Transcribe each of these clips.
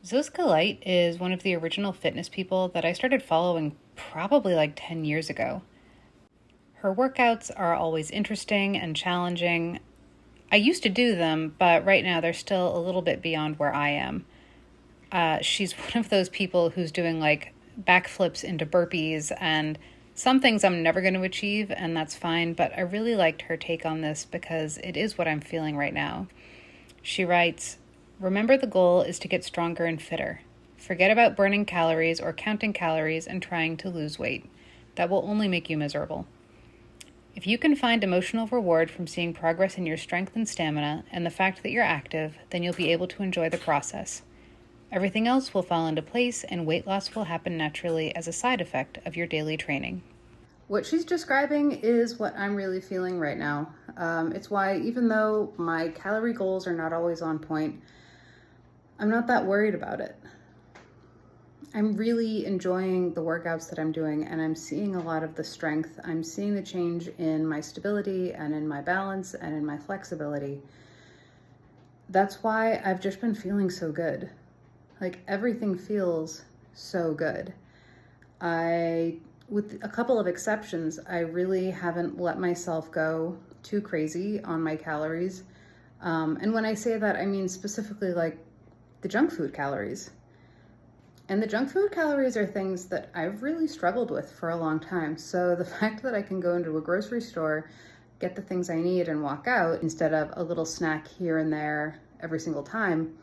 Zuzka Light is one of the original fitness people that I started following probably like 10 years ago. Her workouts are always interesting and challenging. I used to do them, but right now they're still a little bit beyond where I am. She's one of those people who's doing like backflips into burpees, and some things I'm never going to achieve, and that's fine, but I really liked her take on this because it is what I'm feeling right now. She writes, "Remember, the goal is to get stronger and fitter. Forget about burning calories or counting calories and trying to lose weight. That will only make you miserable. If you can find emotional reward from seeing progress in your strength and stamina and the fact that you're active, then you'll be able to enjoy the process. Everything else will fall into place and weight loss will happen naturally as a side effect of your daily training." What she's describing is what I'm really feeling right now. It's why, even though my calorie goals are not always on point, I'm not that worried about it. I'm really enjoying the workouts that I'm doing, and I'm seeing a lot of the strength. I'm seeing the change in my stability and in my balance and in my flexibility. That's why I've just been feeling so good. Like, everything feels so good. With a couple of exceptions, I really haven't let myself go too crazy on my calories. And when I say that, I mean specifically like the junk food calories. And the junk food calories are things that I've really struggled with for a long time. So the fact that I can go into a grocery store, get the things I need and walk out instead of a little snack here and there every single time,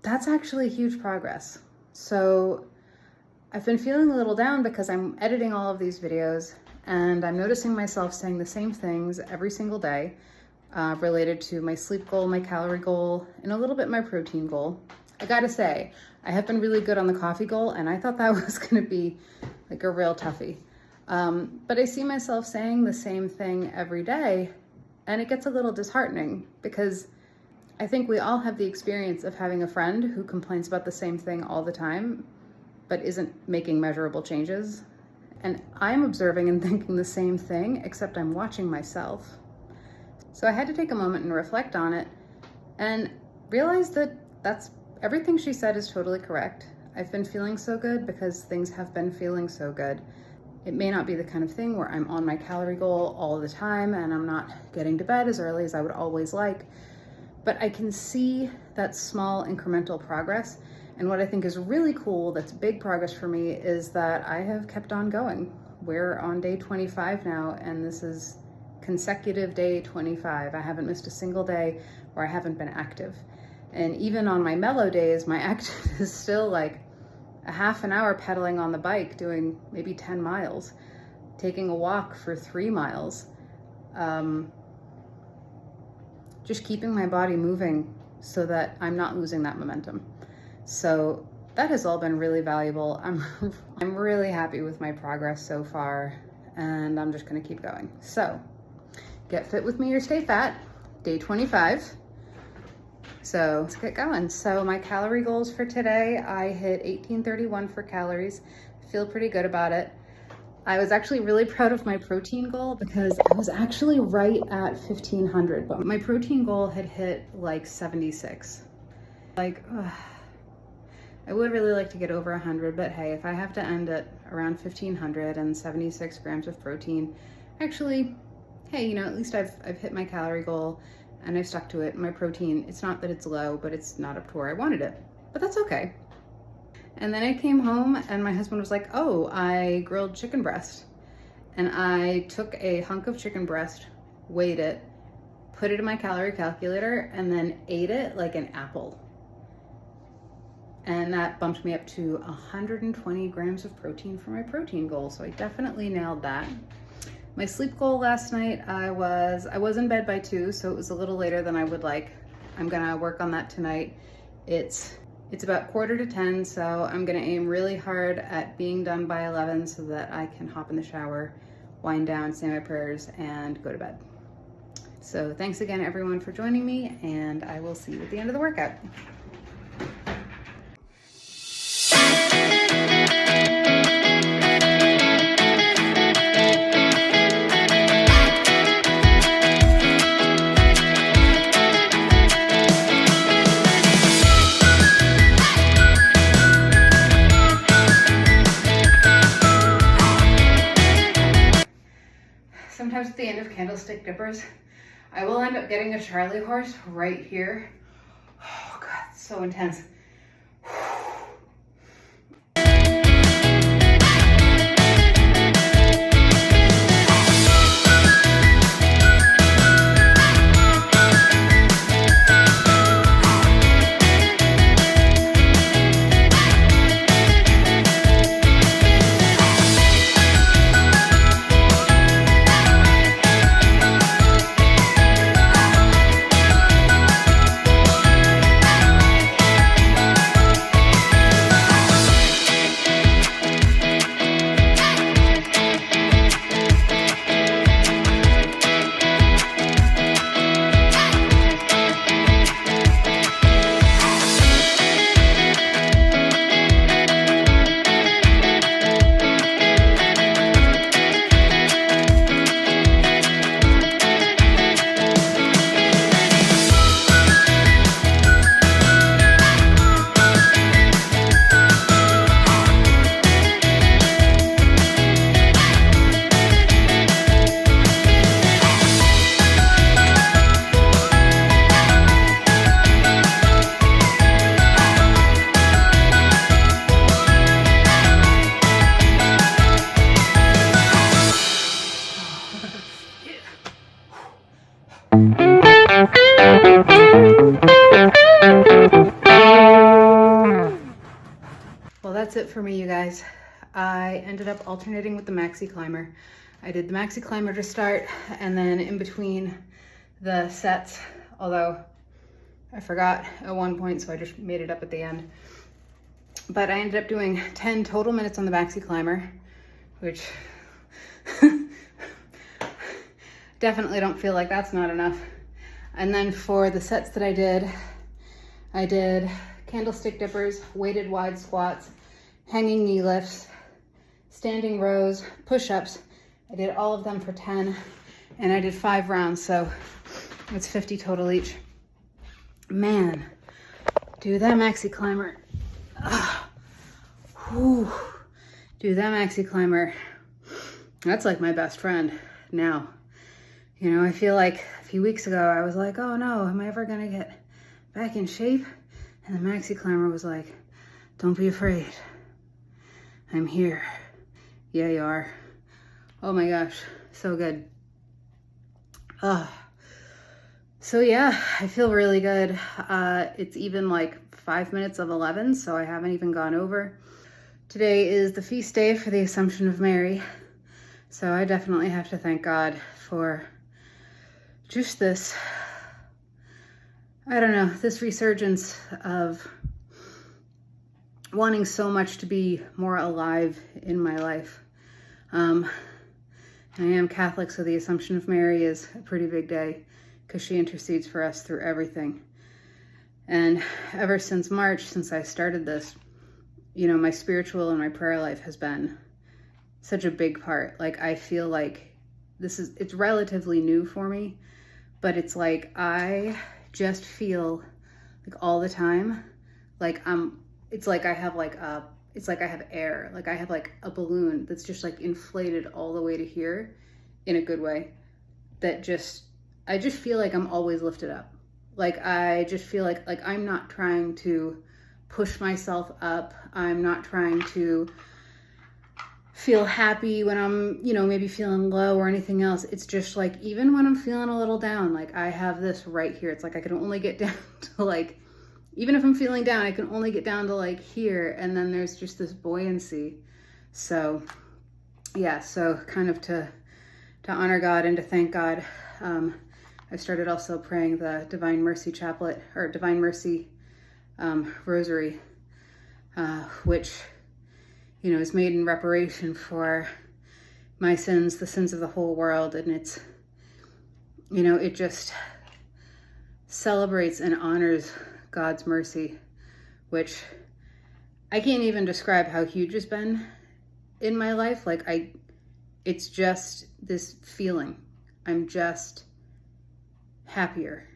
that's actually huge progress. So I've been feeling a little down because I'm editing all of these videos and I'm noticing myself saying the same things every single day related to my sleep goal, my calorie goal, and a little bit my protein goal. I gotta say, I have been really good on the coffee goal, and I thought that was gonna be like a real toughie. But I see myself saying the same thing every day, and it gets a little disheartening because I think we all have the experience of having a friend who complains about the same thing all the time, but isn't making measurable changes. And I'm observing and thinking the same thing, except I'm watching myself. So I had to take a moment and reflect on it and realize that everything she said is totally correct. I've been feeling so good because things have been feeling so good. It may not be the kind of thing where I'm on my calorie goal all the time and I'm not getting to bed as early as I would always like, but I can see that small incremental progress. And what I think is really cool, that's big progress for me, is that I have kept on going. We're on day 25 now, and this is consecutive day 25. I haven't missed a single day where I haven't been active. And even on my mellow days, my active is still like a half an hour pedaling on the bike, doing maybe 10 miles, taking a walk for 3 miles, just keeping my body moving so that I'm not losing that momentum. So that has all been really valuable. I'm really happy with my progress so far, and I'm just gonna keep going. So get fit with me or stay fat, day 25. So let's get going. So my calorie goals for today, I hit 1831 for calories. I feel pretty good about it. I was actually really proud of my protein goal because I was actually right at 1500, but my protein goal had hit like 76. I would really like to get over 100, but hey, if I have to end at around 1500 and 76 grams of protein, actually, hey, at least I've hit my calorie goal and I've stuck to it. My protein, it's not that it's low, but it's not up to where I wanted it, but that's okay. And then I came home and my husband was like, "Oh, I grilled chicken breast." And I took a hunk of chicken breast, weighed it, put it in my calorie calculator, and then ate it like an apple. And that bumped me up to 120 grams of protein for my protein goal. So I definitely nailed that. My sleep goal last night, I was in bed by 2, so it was a little later than I would like. I'm gonna work on that tonight. It's about 9:45, so I'm gonna aim really hard at being done by 11 so that I can hop in the shower, wind down, say my prayers, and go to bed. So thanks again, everyone, for joining me, and I will see you at the end of the workout. candlestick dippers. I will end up getting a Charlie horse right here. Oh God, it's so intense. Well, that's it for me, you guys. I ended up alternating with the maxi climber. I did the maxi climber to start, and then in between the sets, although I forgot at one point, so I just made it up at the end. But I ended up doing 10 total minutes on the maxi climber, which definitely don't feel like that's not enough. And then for the sets that I did candlestick dippers, weighted wide squats, hanging knee lifts, standing rows, push-ups. I did all of them for 10, and I did 5 rounds, so it's 50 total each. Man, do that maxi climber. Do that maxi climber. That's like my best friend now. You know, I feel like a few weeks ago I was like, oh no, am I ever gonna get back in shape? And the maxi climber was like, don't be afraid. I'm here. Yeah, you are. Oh my gosh, so good. So yeah, I feel really good. It's even like 5 minutes of 11, so I haven't even gone over. Today is the feast day for the Assumption of Mary. So I definitely have to thank God for just this, I don't know, this resurgence of wanting so much to be more alive in my life. I am Catholic, so the Assumption of Mary is a pretty big day because she intercedes for us through everything. And ever since March, since I started this, you know, my spiritual and my prayer life has been such a big part. Like, I feel like it's relatively new for me, but it's like, I just feel like all the time, like it's like I have air, like I have like a balloon that's just like inflated all the way to here in a good way. I just feel like I'm always lifted up. Like, I just feel like I'm not trying to push myself up. I'm not trying to feel happy when I'm, you know, maybe feeling low or anything else. It's just like, even when I'm feeling a little down, like I have this right here. It's like I can only get down to like, even if I'm feeling down, I can only get down to like here. And then there's just this buoyancy. So yeah, so kind of to honor God and to thank God, I started also praying the Divine Mercy Chaplet, or Divine Mercy Rosary, which, you know, is made in reparation for my sins, the sins of the whole world. And it's, you know, it just celebrates and honors God's mercy, which I can't even describe how huge it's been in my life. Like, it's just this feeling. I'm just happier.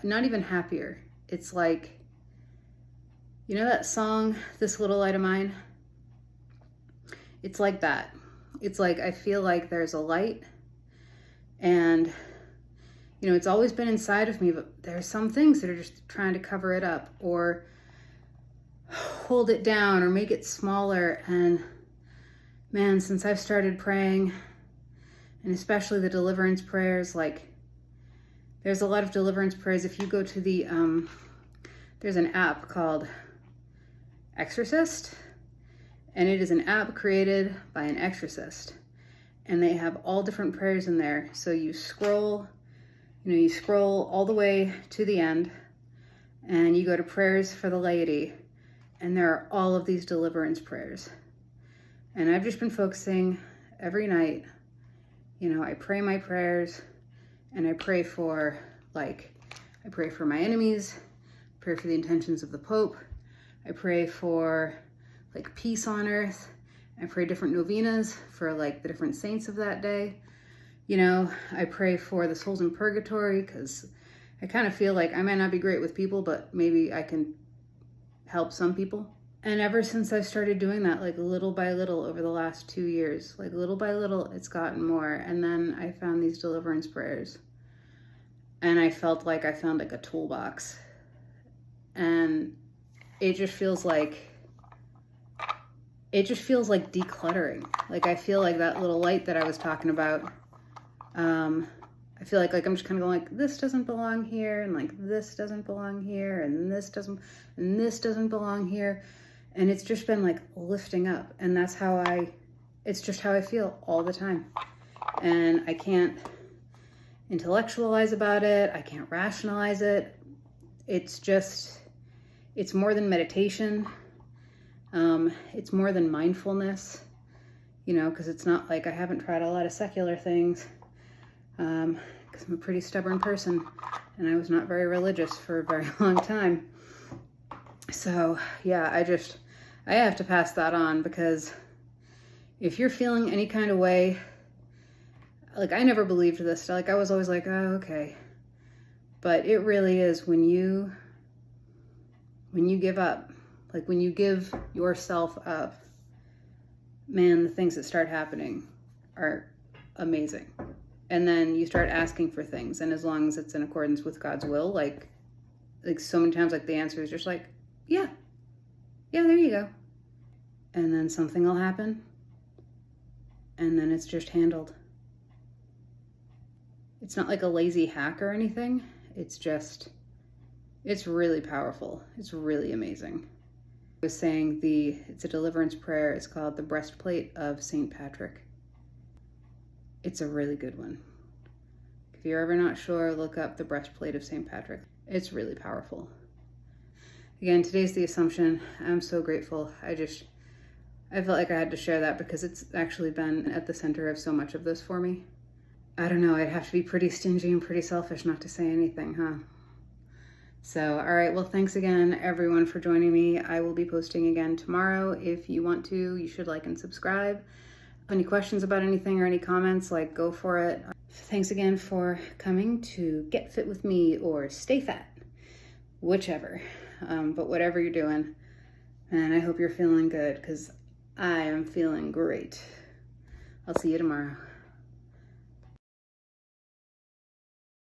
Not even happier. It's like, you know that song, This Little Light of Mine? It's like that. It's like, I feel like there's a light And, you know, it's always been inside of me, but there's some things that are just trying to cover it up or hold it down or make it smaller. And man, since I've started praying, and especially the deliverance prayers, like there's a lot of deliverance prayers. If you go to the, there's an app called Exorcist, and it is an app created by an exorcist. And they have all different prayers in there. So you scroll, you know, you scroll all the way to the end and you go to prayers for the laity. And there are all of these deliverance prayers. And I've just been focusing every night, you know, I pray my prayers and I pray for I pray for my enemies, pray for the intentions of the Pope. I pray for like peace on earth. I pray different novenas for like the different saints of that day. You know, I pray for the souls in purgatory because I kind of feel like I might not be great with people, but maybe I can help some people. And ever since I started doing that, like little by little over the last 2 years, like little by little, it's gotten more. And then I found these deliverance prayers and I felt like I found like a toolbox, and it just feels like decluttering. Like I feel like that little light that I was talking about. I feel like I'm just kind of going like, this doesn't belong here, and like this doesn't belong here, and this doesn't belong here. And it's just been like lifting up, and that's how it's just how I feel all the time. And I can't intellectualize about it. I can't rationalize it. It's more than meditation. It's more than mindfulness, you know, because it's not like I haven't tried a lot of secular things, because I'm a pretty stubborn person and I was not very religious for a very long time. So yeah, I have to pass that on, because if you're feeling any kind of way, like I never believed this, like I was always like, oh, okay. But it really is when you give up, like when you give yourself up, man, the things that start happening are amazing. And then you start asking for things, and as long as it's in accordance with God's will, like so many times, like the answer is just like, yeah, there you go. And then something will happen, and then it's just handled. It's not like a lazy hack or anything. It's really powerful. It's really amazing. I was saying it's a deliverance prayer. It's called the Breastplate of St. Patrick. It's a really good one. If you're ever not sure, look up the Breastplate of St. Patrick. It's really powerful. Again, today's the Assumption. I'm so grateful. I felt like I had to share that because it's actually been at the center of so much of this for me. I don't know, I'd have to be pretty stingy and pretty selfish not to say anything, huh? So, all right, well, thanks again, everyone, for joining me. I will be posting again tomorrow. If you want to, you should like and subscribe. Any questions about anything or any comments, like, go for it. Thanks again for coming to Get Fit with me or Stay Fat, whichever. But whatever you're doing, and I hope you're feeling good, because I am feeling great. I'll see you tomorrow.